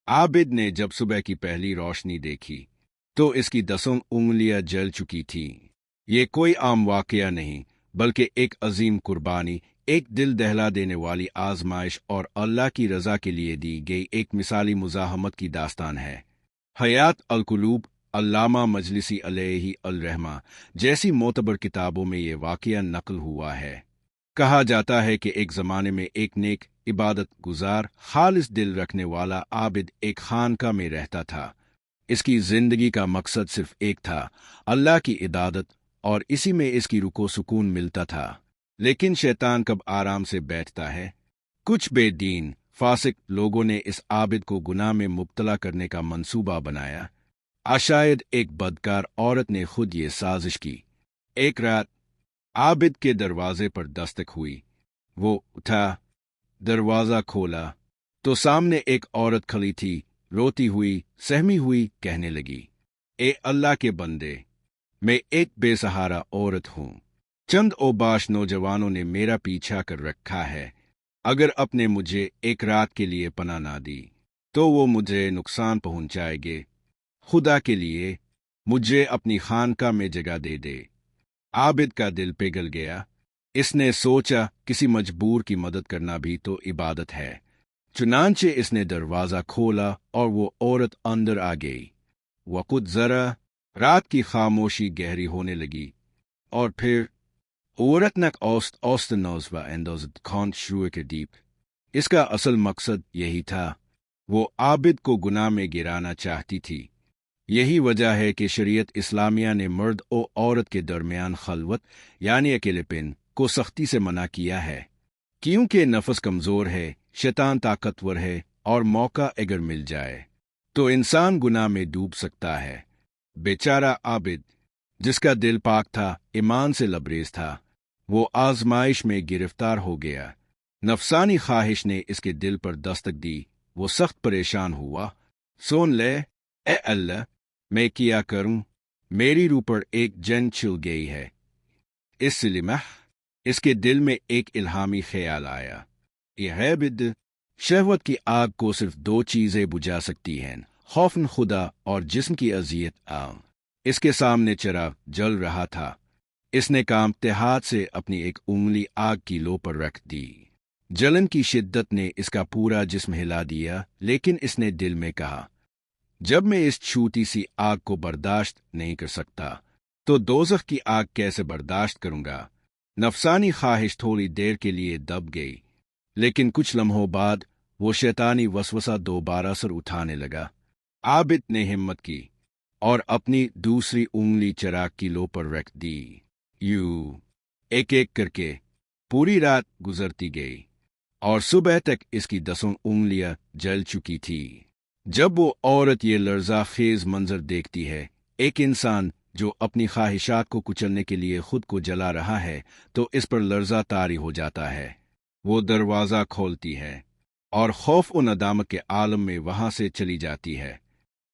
आबिद ने जब सुबह की पहली रोशनी देखी तो इसकी 10 उंगलियां जल चुकी थीं। ये कोई आम वाकया नहीं, बल्कि एक अजीम कुर्बानी, एक दिल दहला देने वाली आजमाइश और अल्लाह की रजा के लिए दी गई एक मिसाली मुजाहमत की दास्तान है। हयात अल-कुलूब अल्लामा मजलिसी अलैहि अल-रहमा जैसी मोतबर किताबों में ये वाकया नकल हुआ है। कहा जाता है कि एक ज़माने में एक नेक इबादत गुजार खालिस दिल रखने वाला आबिद एक खानका में रहता था। इसकी जिंदगी का मकसद सिर्फ एक था, अल्लाह की इबादत, और इसी में इसकी रुको सुकून मिलता था। लेकिन शैतान कब आराम से बैठता है। कुछ बेदीन फासिक लोगों ने इस आबिद को गुनाह में मुब्तला करने का मंसूबा बनाया। शायद एक बदकार औरत ने खुद ये साजिश की। एक रात आबिद के दरवाजे पर दस्तक हुई। वो उठा, दरवाजा खोला तो सामने एक औरत खड़ी थी, रोती हुई, सहमी हुई, कहने लगी, ए अल्लाह के बंदे, मैं एक बेसहारा औरत हूं। चंद ओबाश नौजवानों ने मेरा पीछा कर रखा है। अगर अपने मुझे एक रात के लिए पनाह ना दी तो वो मुझे नुकसान पहुंचाएंगे। खुदा के लिए मुझे अपनी खानका में जगह दे दे। आबिद का दिल पिघल गया। इसने सोचा किसी मजबूर की मदद करना भी तो इबादत है। चुनांचे इसने दरवाज़ा खोला और वो औरत अंदर आ गई। वक़ुत ज़रा रात की खामोशी गहरी होने लगी और फिर औरत नक औस्त औस्त नौजवा एंदोज़ कौन शुरू के दीप। इसका असल मकसद यही था। वो आबिद को गुनाह में गिराना चाहती थी। यही वजह है कि शरीयत इस्लामिया ने मर्द और औरत के दरमियान खलवत यानी अकेलेपन को सख्ती से मना किया है, क्योंकि नफस कमज़ोर है, शैतान ताकतवर है और मौका अगर मिल जाए तो इंसान गुनाह में डूब सकता है। बेचारा आबिद, जिसका दिल पाक था, ईमान से लबरेज था, वो आजमाइश में गिरफ्तार हो गया। नफसानी ख्वाहिश ने इसके दिल पर दस्तक दी। वो सख्त परेशान हुआ। सुन ले, ए अल्लाह, मैं क्या करूं? मेरी रूह पर एक जंग छिल गई है। इसलिए इसके दिल में एक इल्हामी ख्याल आया। यह है बिद, शहवत की आग को सिर्फ 2 चीजें बुझा सकती हैं, खौफन खुदा और जिस्म की अजियत आग। इसके सामने चिराग जल रहा था। इसने कांपते हाथ से अपनी एक उंगली आग की लो पर रख दी। जलन की शिद्दत ने इसका पूरा जिस्म हिला दिया, लेकिन इसने दिल में कहा, जब मैं इस छोटी सी आग को बर्दाश्त नहीं कर सकता तो दोज़ख की आग कैसे बर्दाश्त करूंगा। नफसानी ख्वाहिश थोड़ी देर के लिए दब गई, लेकिन कुछ लम्हों बाद वो शैतानी वसवसा दोबारा सर उठाने लगा। आबिद ने हिम्मत की और अपनी दूसरी उंगली चिराग की लो पर रख दी। यूं एक एक करके पूरी रात गुजरती गई और सुबह तक इसकी 10 उंगलियां जल चुकी थी। जब वो औरत ये लर्जा खेज मंजर देखती है, एक इंसान जो अपनी ख्वाहिशात को कुचलने के लिए खुद को जला रहा है, तो इस पर लर्जा तारी हो जाता है। वो दरवाज़ा खोलती है और खौफ और नदामत के आलम में वहां से चली जाती है।